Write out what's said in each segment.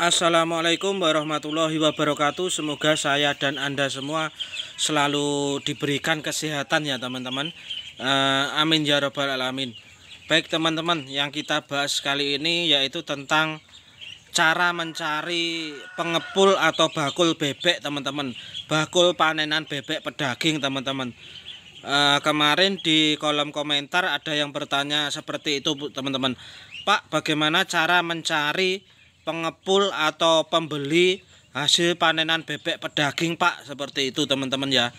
Assalamualaikum warahmatullahi wabarakatuh. Semoga saya dan Anda semua selalu diberikan kesehatan ya teman-teman. Amin ya robbal alamin. Baik teman-teman, yang kita bahas kali ini yaitu tentang cara mencari pengepul atau bakul bebek teman-teman. Bakul panenan bebek pedaging teman-teman. Kemarin di kolom komentar ada yang bertanya seperti itu teman-teman. Pak, bagaimana cara mencari pengepul atau pembeli hasil panenan bebek pedaging Pak, seperti itu teman-teman ya.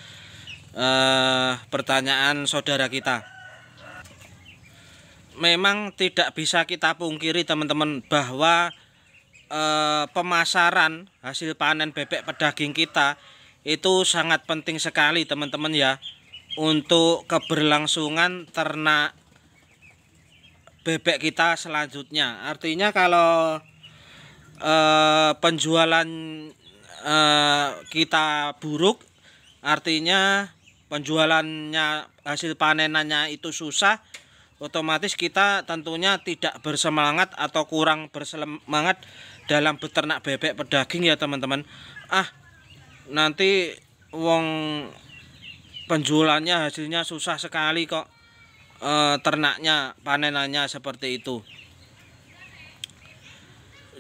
Pertanyaan saudara kita. Memang tidak bisa kita pungkiri teman-teman bahwa pemasaran hasil panen bebek pedaging kita itu sangat penting sekali teman-teman ya, untuk keberlangsungan ternak bebek kita selanjutnya. Artinya kalau penjualan kita buruk, artinya penjualannya, hasil panenannya itu susah, otomatis kita tentunya tidak bersemangat atau kurang bersemangat dalam beternak bebek pedaging ya teman-teman. Nanti wong penjualannya hasilnya susah sekali kok, ternaknya panenannya seperti itu.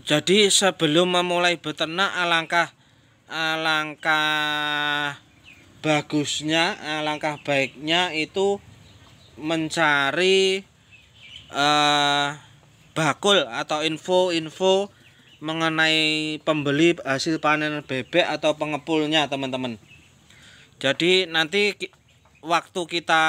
Jadi sebelum memulai beternak, alangkah bagusnya, alangkah baiknya itu mencari bakul atau info-info mengenai pembeli hasil panen bebek atau pengepulnya teman-teman. Jadi nanti waktu kita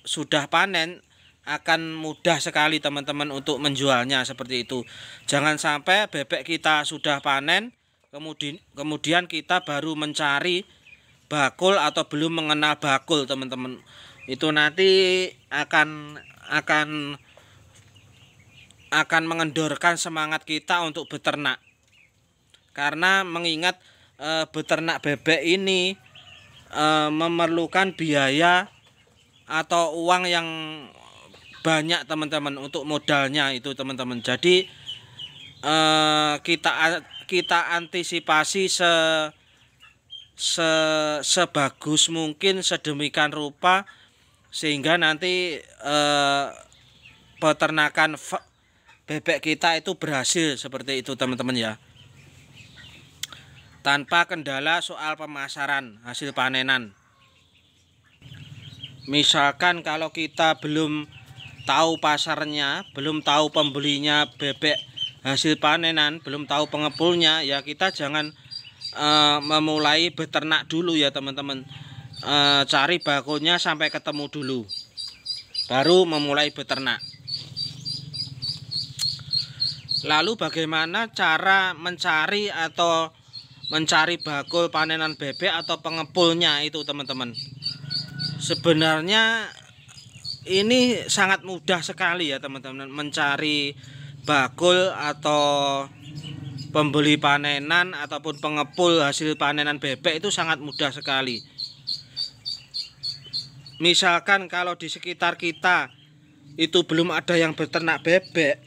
sudah panen akan mudah sekali teman-teman untuk menjualnya seperti itu. Jangan sampai bebek kita sudah panen kemudian kita baru mencari bakul atau belum mengenal bakul teman-teman. Itu nanti akan mengendorkan semangat kita untuk beternak. Karena mengingat beternak bebek ini memerlukan biaya atau uang yang banyak teman-teman untuk modalnya itu teman-teman. Jadi kita antisipasi sebagus mungkin, sedemikian rupa sehingga nanti peternakan bebek kita itu berhasil seperti itu teman-teman ya, tanpa kendala soal pemasaran hasil panenan. Misalkan kalau kita belum tahu pasarnya, belum tahu pembelinya bebek hasil panenan, belum tahu pengepulnya, ya kita jangan memulai beternak dulu ya teman-teman. Cari bakulnya sampai ketemu dulu, baru memulai beternak. Lalu bagaimana cara mencari bakul panenan bebek atau pengepulnya itu teman-teman? Sebenarnya ini sangat mudah sekali ya teman-teman, mencari bakul atau pembeli panenan ataupun pengepul hasil panenan bebek itu sangat mudah sekali. Misalkan kalau di sekitar kita itu belum ada yang beternak bebek,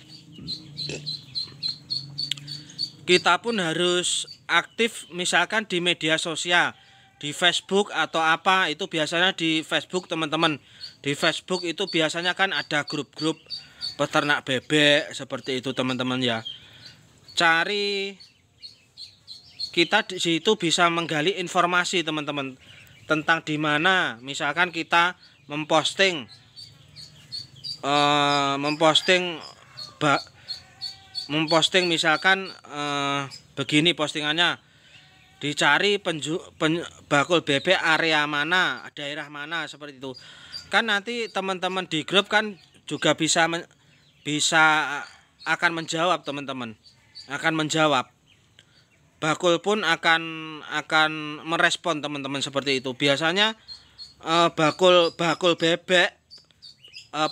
kita pun harus aktif misalkan di media sosial, di Facebook atau apa. Itu biasanya di Facebook teman-teman. Di Facebook itu biasanya kan ada grup-grup peternak bebek seperti itu teman-teman ya. Kita di situ bisa menggali informasi teman-teman tentang di mana misalkan kita memposting misalkan begini postingannya, dicari bakul bebek area mana, daerah mana seperti itu. Kan nanti teman-teman di grup kan juga akan menjawab teman-teman, akan menjawab. Bakul pun akan merespon teman-teman seperti itu. Biasanya bakul bebek,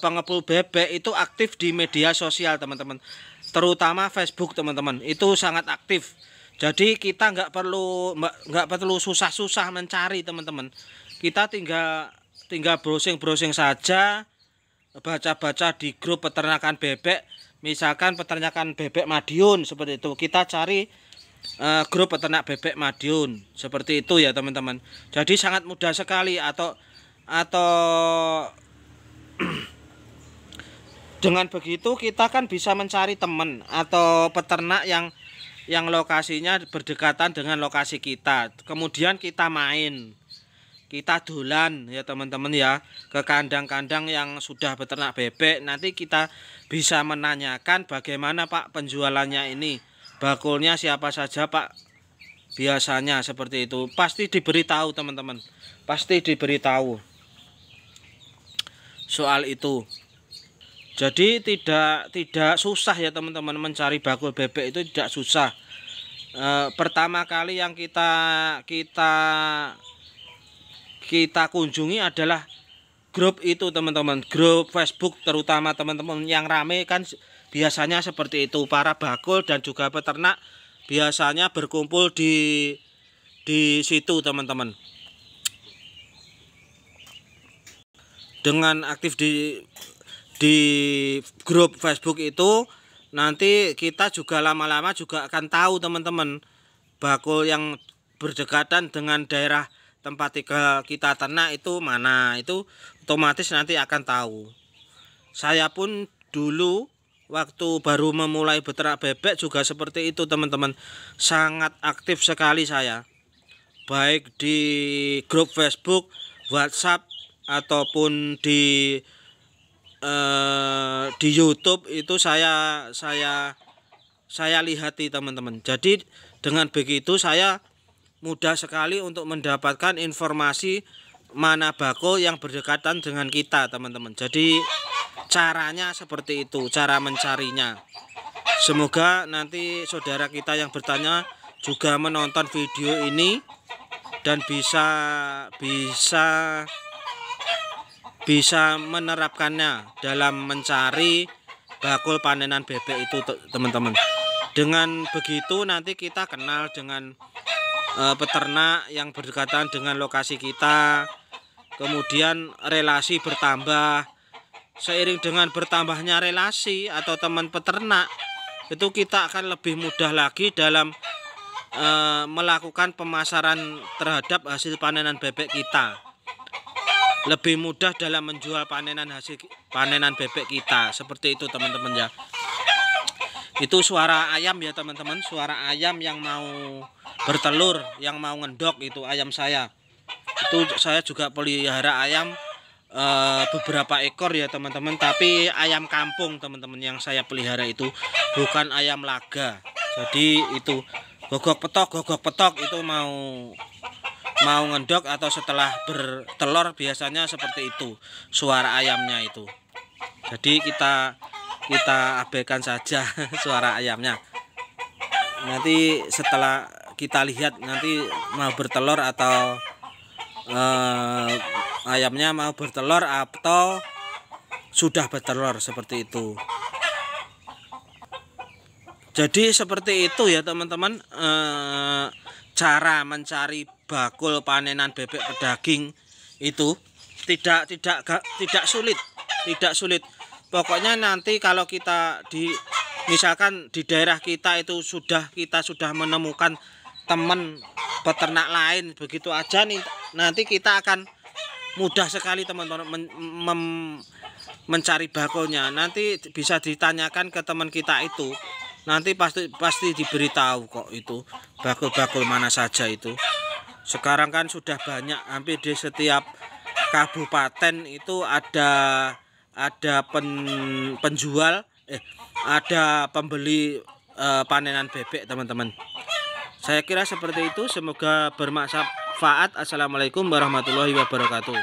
pengepul bebek itu aktif di media sosial teman-teman, terutama Facebook teman-teman, itu sangat aktif. Jadi kita nggak perlu susah-susah mencari teman-teman. Kita tinggal browsing saja, baca-baca di grup peternakan bebek, misalkan peternakan bebek Madiun seperti itu, kita cari grup peternak bebek Madiun seperti itu ya teman-teman. Jadi sangat mudah sekali, atau dengan begitu kita kan bisa mencari teman atau peternak yang lokasinya berdekatan dengan lokasi kita. Kemudian kita main, kita dolan ya teman-teman ya, ke kandang-kandang yang sudah beternak bebek. Nanti kita bisa menanyakan bagaimana Pak penjualannya ini, bakulnya siapa saja Pak, biasanya seperti itu. Pasti diberitahu teman-teman, pasti diberitahu soal itu. Jadi tidak susah ya teman-teman, mencari bakul bebek itu tidak susah. Pertama kali yang kita kunjungi adalah grup itu teman-teman, grup Facebook, terutama teman-teman yang rame kan biasanya seperti itu. Para bakul dan juga peternak biasanya berkumpul di situ teman-teman. Dengan aktif di grup Facebook itu, nanti kita juga lama-lama juga akan tahu teman-teman, bakul yang berdekatan dengan daerah tempat kita ternak itu mana, itu otomatis nanti akan tahu. Saya pun dulu waktu baru memulai beternak bebek juga seperti itu teman-teman, sangat aktif sekali saya, baik di grup Facebook, WhatsApp, ataupun di YouTube itu saya lihati teman-teman. Jadi dengan begitu saya mudah sekali untuk mendapatkan informasi mana bakul yang berdekatan dengan kita teman-teman. Jadi caranya seperti itu, cara mencarinya. Semoga nanti saudara kita yang bertanya juga menonton video ini dan bisa menerapkannya dalam mencari bakul panenan bebek itu teman-teman. Dengan begitu nanti kita kenal dengan peternak yang berdekatan dengan lokasi kita, kemudian relasi bertambah. Seiring dengan bertambahnya relasi atau teman peternak, itu kita akan lebih mudah lagi dalam melakukan pemasaran terhadap hasil panenan bebek kita. Lebih mudah dalam menjual panenan bebek kita, seperti itu teman-teman ya. Itu suara ayam ya teman-teman, suara ayam yang mau bertelur, yang mau ngendok, itu ayam saya. Itu saya juga pelihara ayam beberapa ekor ya teman-teman, tapi ayam kampung teman-teman yang saya pelihara itu, bukan ayam laga. Jadi itu gogok petok itu mau ngendok atau setelah bertelur, biasanya seperti itu suara ayamnya itu. Jadi kita abaikan saja suara ayamnya. Nanti setelah kita lihat nanti mau bertelur atau ayamnya mau bertelur atau sudah bertelur, seperti itu. Jadi seperti itu ya teman-teman, cara mencari bakul panenan bebek pedaging itu tidak sulit. Pokoknya nanti kalau kita misalkan di daerah kita itu kita sudah menemukan teman peternak lain begitu aja nih, nanti kita akan mudah sekali teman-teman mencari bakulnya. Nanti bisa ditanyakan ke teman kita itu, nanti pasti diberitahu kok itu bakul-bakul mana saja itu. Sekarang kan sudah banyak, hampir di setiap kabupaten itu ada penjual, ada pembeli panenan bebek teman-teman. Saya kira seperti itu, semoga bermanfaat. Assalamualaikum warahmatullahi wabarakatuh.